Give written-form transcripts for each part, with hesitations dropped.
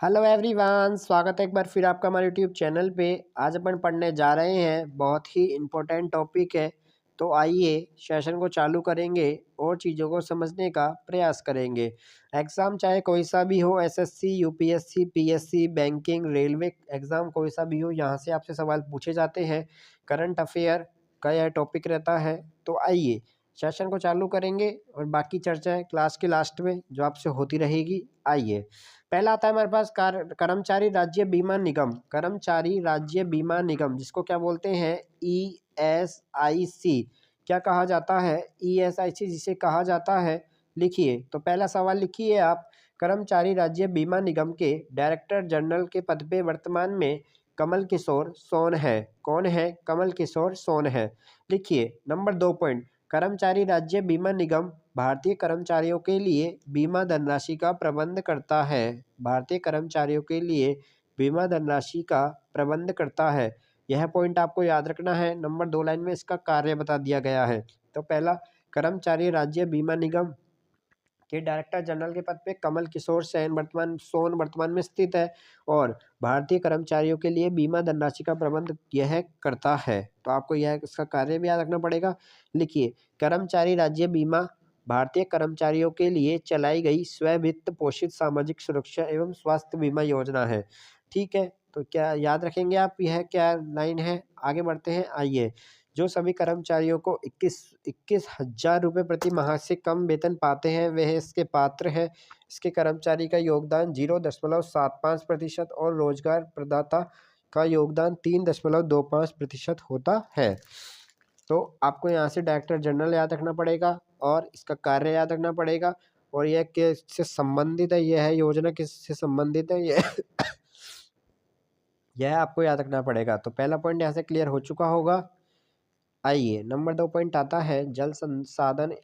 Hello everyone, स्वागत है एक बार फिर आपका हमारे यूट्यूब चैनल पे। आज अपन पढ़ने जा रहे हैं, बहुत ही इम्पोर्टेंट टॉपिक है। तो आइए सेशन को चालू करेंगे और चीज़ों को समझने का प्रयास करेंगे। एग्ज़ाम चाहे कोई सा भी हो, SSC, UPSC, PSC, banking, railway exam कोई सा भी हो, यहाँ से आपसे सवाल पूछे जाते हैं। करंट अफेयर का यह टॉपिक रहता है। तो आइए सेशन को चालू करेंगे और बाकी चर्चा क्लास के लास्ट में जो आपसे होती रहेगी। आइए, पहला आता है हमारे पास कर्मचारी राज्य बीमा निगम। कर्मचारी राज्य बीमा निगम जिसको क्या बोलते हैं, ईएसआईसी। क्या कहा जाता है, ईएसआईसी जिसे कहा जाता है। लिखिए, तो पहला सवाल लिखिए आप। कर्मचारी राज्य बीमा निगम के डायरेक्टर जनरल के पद पे वर्तमान में कमल किशोर सोन है। कौन है? कमल किशोर सोन है। लिखिए नंबर 2 पॉइंट। कर्मचारी राज्य बीमा निगम भारतीय कर्मचारियों के लिए बीमा धनराशि का प्रबंध करता है। भारतीय कर्मचारियों के लिए बीमा धनराशि का प्रबंध करता है। यह पॉइंट आपको याद रखना है। नंबर 2 लाइन में इसका कार्य बता दिया गया है। तो पहला, कर्मचारी राज्य बीमा निगम के डायरेक्टर जनरल के पद पे कमल किशोर सोन वर्तमान में स्थित है और भारतीय कर्मचारियों के लिए बीमा धनराशि का प्रबंध यह करता है। तो आपको यह इसका कार्य भी याद रखना पड़ेगा। लिखिए, कर्मचारी राज्य बीमा भारतीय कर्मचारियों के लिए चलाई गई स्ववित्त पोषित सामाजिक सुरक्षा एवं स्वास्थ्य बीमा योजना है। ठीक है, तो क्या याद रखेंगे आप, यह क्या लाइन है? आगे बढ़ते हैं। आइए, जो सभी कर्मचारियों को 21,000 रुपये प्रति माह से कम वेतन पाते हैं वह इसके पात्र है। इसके कर्मचारी का योगदान 0.75% और रोजगार प्रदाता का योगदान 3.25% होता है। तो आपको यहाँ से डायरेक्टर जनरल याद रखना पड़ेगा और इसका कार्य याद रखना पड़ेगा और यह किससे संबंधित है, यह योजना किससे संबंधित है, यह आपको याद रखना पड़ेगा। तो पहला पॉइंट यहाँ से क्लियर हो चुका होगा। आइए, नंबर 2 पॉइंट आता है जल संसाधन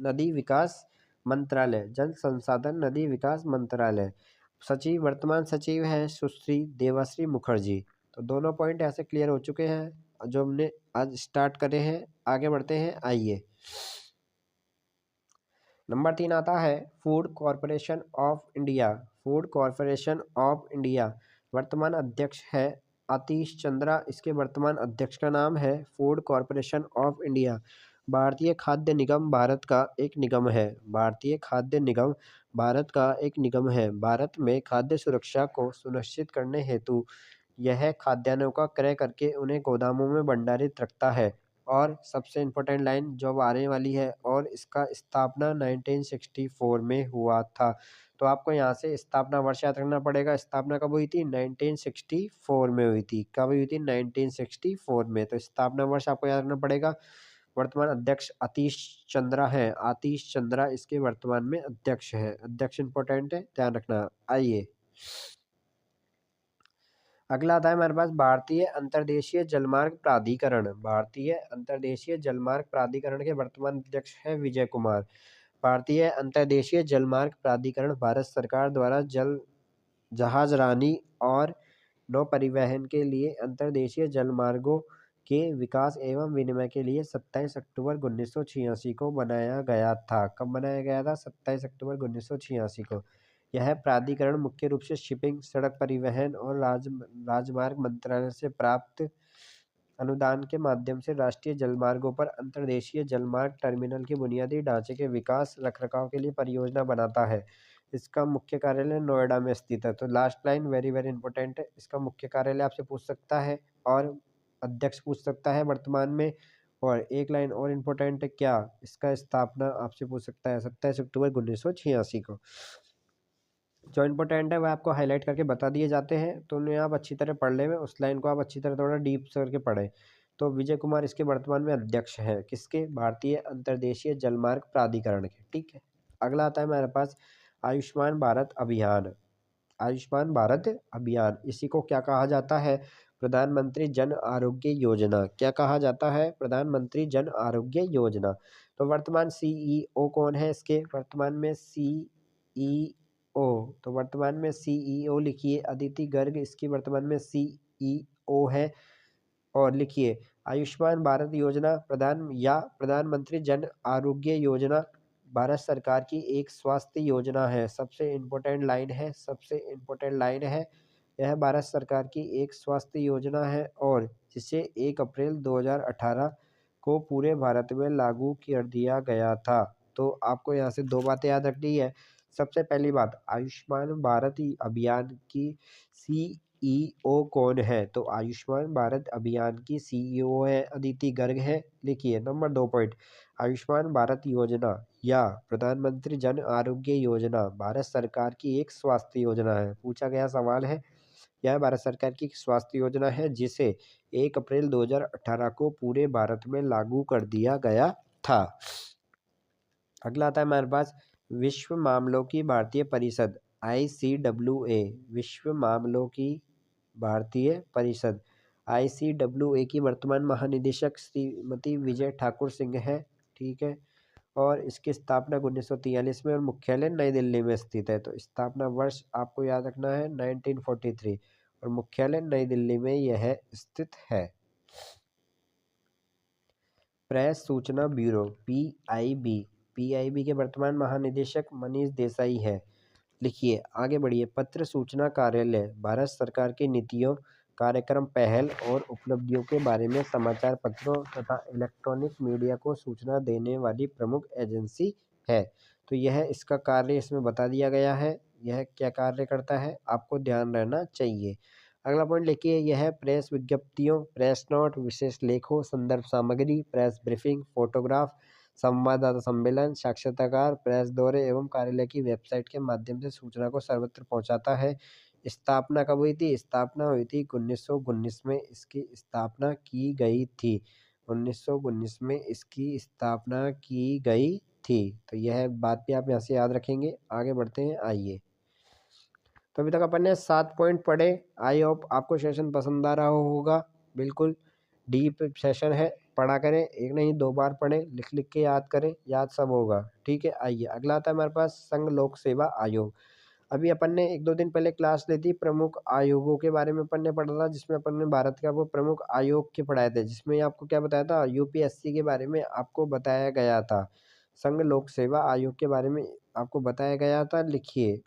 नदी विकास मंत्रालय। जल संसाधन नदी विकास मंत्रालय सचिव, वर्तमान सचिव है सुश्री देवाश्री मुखर्जी। तो दोनों पॉइंट ऐसे क्लियर हो चुके हैं जो हमने आज स्टार्ट करे हैं। आगे बढ़ते हैं। आइए, नंबर 3 आता है food corporation of India. Food corporation of India वर्तमान अध्यक्ष है आतिश चंद्रा। इसके वर्तमान अध्यक्ष का नाम है फूड कॉरपोरेशन ऑफ इंडिया। भारतीय खाद्य निगम भारत का एक निगम है। भारतीय खाद्य निगम भारत का एक निगम है। भारत में खाद्य सुरक्षा को सुनिश्चित करने हेतु यह खाद्यान्नों का क्रय करके उन्हें गोदामों में भंडारित रखता है। और सबसे इम्पोर्टेंट लाइन जो अब आने वाली है, और इसका स्थापना 1964 में हुआ था। तो आपको यहाँ से स्थापना वर्ष याद रखना पड़ेगा। स्थापना कब हुई थी? 1964 में हुई थी। कब हुई थी? 1964 में। तो स्थापना वर्ष आपको याद रखना पड़ेगा। वर्तमान अध्यक्ष आतिश चंद्रा है। आतिश चंद्रा इसके वर्तमान में अध्यक्ष है। अध्यक्ष इम्पोर्टेंट है, ध्यान रखना। आइए, अगला आता है हमारे पास भारतीय अंतर्देशीय जलमार्ग प्राधिकरण। भारतीय अंतर्देशीय जलमार्ग प्राधिकरण के वर्तमान अध्यक्ष है विजय कुमार। भारतीय अंतर्देशीय जलमार्ग प्राधिकरण भारत सरकार द्वारा जल जहाजरानी और नौ परिवहन के लिए अंतर्देशीय जलमार्गों के विकास एवं विनिमय के लिए 27 अक्टूबर 1986 को बनाया गया था। कब बनाया गया था? 27 अक्टूबर 1986 को। यह प्राधिकरण मुख्य रूप से शिपिंग, सड़क परिवहन और राजमार्ग मंत्रालय से प्राप्त अनुदान के माध्यम से राष्ट्रीय जलमार्गों पर अंतर्देशीय जलमार्ग टर्मिनल के बुनियादी ढांचे के विकास रखरखाव के लिए परियोजना बनाता है। इसका मुख्य कार्यालय नोएडा में स्थित है। तो last line very very important है। इसका मुख्य कार्यालय आपसे पूछ सकता है और अध्यक्ष पूछ सकता है वर्तमान में। और एक लाइन और इम्पोर्टेंट है, क्या इसका स्थापना आपसे पूछ सकता है 27 अक्टूबर 1986 को। जो इम्पोर्टेंट है वह आपको हाईलाइट करके बता दिए जाते हैं, तो उन्हें आप अच्छी तरह पढ़ लें। उस लाइन को आप अच्छी तरह थोड़ा डीप करके पढ़ें। तो विजय कुमार इसके वर्तमान में अध्यक्ष हैं। किसके? भारतीय अंतर्देशीय जलमार्ग प्राधिकरण के। ठीक है, अगला आता है हमारे पास आयुष्मान भारत अभियान। आयुष्मान भारत अभियान, इसी को क्या कहा जाता है? प्रधानमंत्री जन आरोग्य योजना। क्या कहा जाता है? प्रधानमंत्री जन आरोग्य योजना। तो वर्तमान सीईओ कौन है इसके? वर्तमान में सीईओ, तो वर्तमान में सीईओ लिखिए अदिति गर्ग इसकी वर्तमान में सीईओ है। और लिखिए, आयुष्मान भारत योजना प्रधानमंत्री जन आरोग्य योजना भारत सरकार की एक स्वास्थ्य योजना है। सबसे इम्पोर्टेंट लाइन है, सबसे इम्पोर्टेंट लाइन है। यह भारत सरकार की एक स्वास्थ्य योजना है और जिसे 1 अप्रैल 2018 को पूरे भारत में लागू कर दिया गया था। तो आपको यहाँ से 2 बातें याद रखनी है। सबसे पहली बात, आयुष्मान भारत अभियान की सीईओ कौन है? तो आयुष्मान भारत अभियान की सीईओ है अदिति गर्ग है। लिखिए नंबर 2 पॉइंट, आयुष्मान भारत योजना या प्रधानमंत्री जन आरोग्य योजना भारत सरकार की एक स्वास्थ्य योजना है। पूछा गया सवाल है, यह भारत सरकार की एक स्वास्थ्य योजना है जिसे 1 अप्रैल 2018 को पूरे भारत में लागू कर दिया गया था। अगला आता है हमारे पास विश्व मामलों की भारतीय परिषद ICWA। विश्व मामलों की भारतीय परिषद ICWA की वर्तमान महानिदेशक श्रीमती विजय ठाकुर सिंह है। ठीक है, और इसकी स्थापना 1943 में और मुख्यालय नई दिल्ली में स्थित है। तो स्थापना वर्ष आपको याद रखना है 1943 और मुख्यालय नई दिल्ली में यह स्थित है। प्रेस सूचना ब्यूरो PIB के वर्तमान महानिदेशक मनीष देसाई है। लिखिए आगे बढ़िए। पत्र सूचना कार्यालय भारत सरकार की नीतियों, कार्यक्रम, पहल और उपलब्धियों के बारे में समाचार पत्रों तथा इलेक्ट्रॉनिक मीडिया को सूचना देने वाली प्रमुख एजेंसी है। तो यह इसका कार्य इसमें बता दिया गया है। यह क्या कार्य करता है आपको ध्यान रहना चाहिए। अगला पॉइंट लिखिए, यह प्रेस विज्ञप्तियों, प्रेस नोट, विशेष लेखों, संदर्भ सामग्री, प्रेस ब्रीफिंग, फोटोग्राफ, संवाददाता सम्मेलन, साक्षात्कार, प्रेस दौरे एवं कार्यालय की वेबसाइट के माध्यम से सूचना को सर्वत्र पहुंचाता है। स्थापना कब हुई थी? स्थापना हुई थी 1919 में इसकी स्थापना की गई थी। 1919 में इसकी स्थापना की गई थी। तो यह बात भी आप यहाँ से याद रखेंगे। आगे बढ़ते हैं, आइए। तो अभी तक अपन ने 7 पॉइंट पढ़े। आई होप आपको सेशन पसंद आ रहा होगा। बिल्कुल डीप सेशन है, पढ़ा करें, एक नहीं 2 बार पढ़ें, लिख लिख के याद करें, याद सब होगा। ठीक है, आइए अगला आता है हमारे पास संघ लोक सेवा आयोग। अभी अपन ने 1-2 दिन पहले क्लास ली थी, प्रमुख आयोगों के बारे में अपन ने पढ़ा था, जिसमें अपन ने भारत का वो प्रमुख आयोग के पढ़ाए थे, जिसमें आपको क्या बताया था, यूपीएससी के बारे में आपको बताया गया था। संघ लोक सेवा आयोग के बारे में आपको बताया गया था। लिखिए,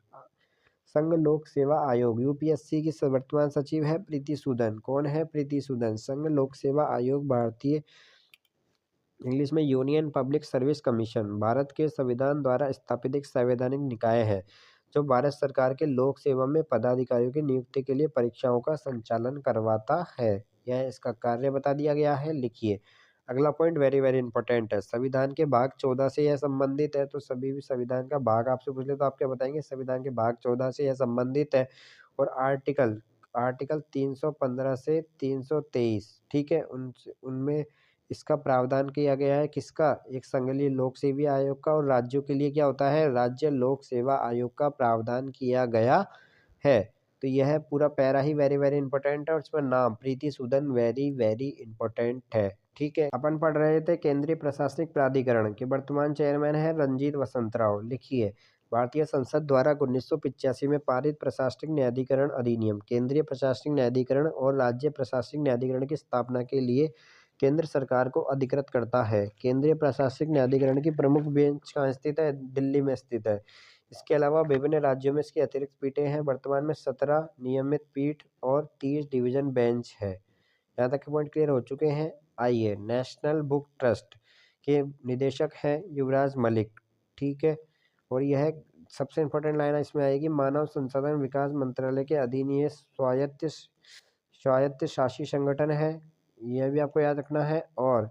संघ लोक सेवा आयोग यूपीएससी की वर्तमान सचिव है प्रीति सूदन। कौन है? प्रीति सूदन। संघ लोक सेवा आयोग भारतीय, इंग्लिश में union public service commission, Bharat के संविधान द्वारा स्थापित एक संवैधानिक निकाय है जो भारत सरकार के लोक सेवा में पदाधिकारियों की नियुक्ति के लिए परीक्षाओं का संचालन करवाता है। यह इसका कार्य बता दिया गया है। लिखिए अगला पॉइंट वेरी वेरी इंपॉर्टेंट है, संविधान के भाग 14 से यह संबंधित है। तो सभी भी संविधान का भाग आपसे पूछ ले तो आप क्या बताएंगे? संविधान के भाग 14 से यह संबंधित है और आर्टिकल आर्टिकल 315 से 323, ठीक है, उनमें इसका प्रावधान किया गया है। किसका? एक संघीय लोक सेवा आयोग का। और राज्यों के लिए क्या होता है? राज्य लोक सेवा आयोग का प्रावधान किया गया है। तो यह पूरा पैरा ही वेरी वेरी इंपॉर्टेंट है और इसमें नाम Preeti Sudan very very important है। ठीक है, अपन पढ़ रहे थे केंद्रीय प्रशासनिक प्राधिकरण के वर्तमान चेयरमैन है रंजीत वसंतराव। लिखिए, भारतीय संसद द्वारा 1985 में पारित प्रशासनिक न्यायाधिकरण अधिनियम केंद्रीय प्रशासनिक न्यायाधिकरण और राज्य प्रशासनिक न्यायाधिकरण की स्थापना के लिए केंद्र सरकार को अधिकृत करता है। केंद्रीय प्रशासनिक न्यायाधिकरण की प्रमुख बेंच कहाँ स्थित है? दिल्ली में स्थित है। इसके अलावा विभिन्न राज्यों में इसकी अतिरिक्त पीठें हैं। वर्तमान में 17 नियमित पीठ और 30 डिवीजन बेंच है। यहाँ तक के पॉइंट क्लियर हो चुके हैं। आइए, नेशनल बुक ट्रस्ट के निदेशक हैं युवराज मलिक। ठीक है, और यह सबसे इम्पोर्टेंट लाइन इसमें आएगी, मानव संसाधन विकास मंत्रालय के अधीन ये स्वायत्त शासी संगठन है। यह भी आपको याद रखना है। और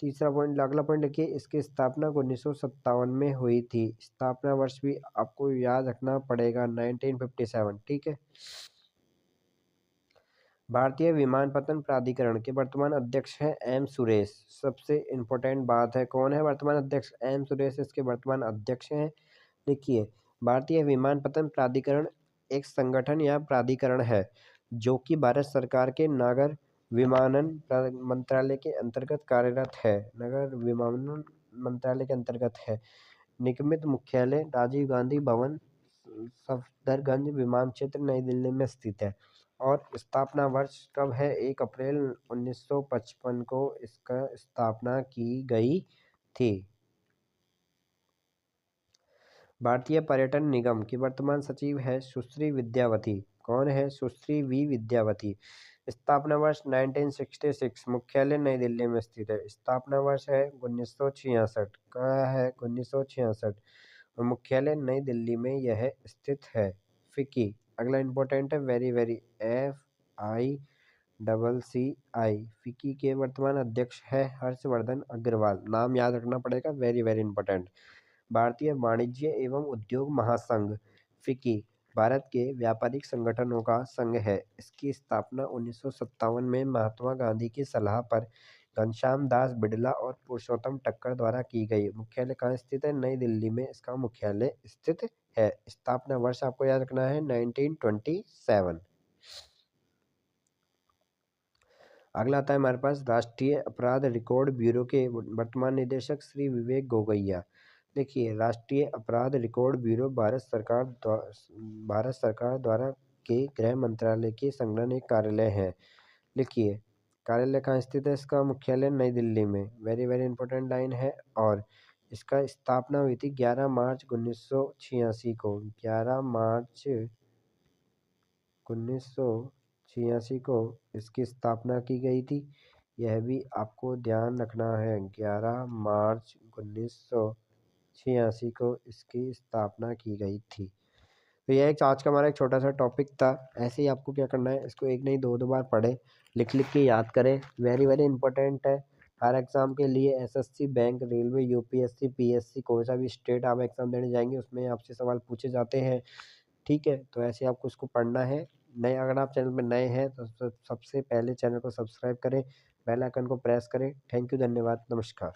तीसरा पॉइंट, अगला पॉइंट लिखिए, इसकी स्थापना 1957 में हुई थी। स्थापना वर्ष भी आपको याद रखना पड़ेगा 1957। ठीक है, भारतीय विमानपत्तन प्राधिकरण के वर्तमान अध्यक्ष हैं एम सुरेश। सबसे इम्पोर्टेंट बात है, कौन है वर्तमान अध्यक्ष? एम सुरेश इसके वर्तमान अध्यक्ष हैं। देखिए, भारतीय विमानपत्तन प्राधिकरण एक संगठन या प्राधिकरण है जो कि भारत सरकार के नागर विमानन मंत्रालय के अंतर्गत कार्यरत है। नगर विमानन मंत्रालय के अंतर्गत है। निगमित मुख्यालय राजीव गांधी भवन, सफदरगंज विमान क्षेत्र, नई दिल्ली में स्थित है। और स्थापना वर्ष कब है? 1 अप्रैल 1955 को इसका स्थापना की गई थी। भारतीय पर्यटन निगम की वर्तमान सचिव है सुश्री विद्यावती। कौन है? सुश्री वी विद्यावती। स्थापना वर्ष 1966। मुख्यालय नई दिल्ली में स्थित है। स्थापना वर्ष है 1966। कहाँ है? 1966। और मुख्यालय नई दिल्ली में यह स्थित है। फिकी। अगला इंपॉर्टेंट है, वेरी वेरी, FICCI। फिकी के वर्तमान अध्यक्ष है हर्षवर्धन अग्रवाल। नाम याद रखना पड़ेगा, वेरी वेरी इंपॉर्टेंट। भारतीय वाणिज्य एवं उद्योग महासंघ फिक्की भारत के व्यापारिक संगठनों का संघ है। इसकी स्थापना 1957 में महात्मा गांधी की सलाह पर घनश्याम दास बिड़ला और पुरुषोत्तम टक्कर द्वारा की गई। मुख्यालय कहाँ स्थित है? नई दिल्ली में इसका मुख्यालय स्थित है। स्थापना वर्ष आपको याद रखना है 1927। अगला आता है हमारे पास राष्ट्रीय अपराध रिकॉर्ड ब्यूरो के वर्तमान निदेशक श्री विवेक गोगैया। देखिए, राष्ट्रीय अपराध रिकॉर्ड ब्यूरो भारत सरकार द्वारा के गृह मंत्रालय के संलग्न एक कार्यालय है। लिखिए, कार्यालय कहाँ स्थित है? इसका मुख्यालय नई दिल्ली में। वेरी वेरी इंपॉर्टेंट लाइन है। और इसका स्थापना हुई थी 11 मार्च 1986 को। 11 मार्च 1986 को इसकी स्थापना की गई थी। यह भी आपको ध्यान रखना है, 11 मार्च 1986 को इसकी स्थापना की गई थी। तो यह एक आज का हमारा एक छोटा सा टॉपिक था। ऐसे ही आपको क्या करना है, इसको एक नहीं दो बार पढ़े, लिख लिख के याद करें। वेरी वेरी इंपॉर्टेंट है हर एग्ज़ाम के लिए। SSC, bank, railway, UPSC, PSC, कोई सा भी स्टेट आप एग्ज़ाम देने जाएंगे उसमें आपसे सवाल पूछे जाते हैं। ठीक है, तो ऐसे आपको इसको पढ़ना है। नए, अगर आप चैनल में नए हैं तो सबसे पहले चैनल को सब्सक्राइब करें, बेल आइकन को प्रेस करें। थैंक यू, धन्यवाद, नमस्कार।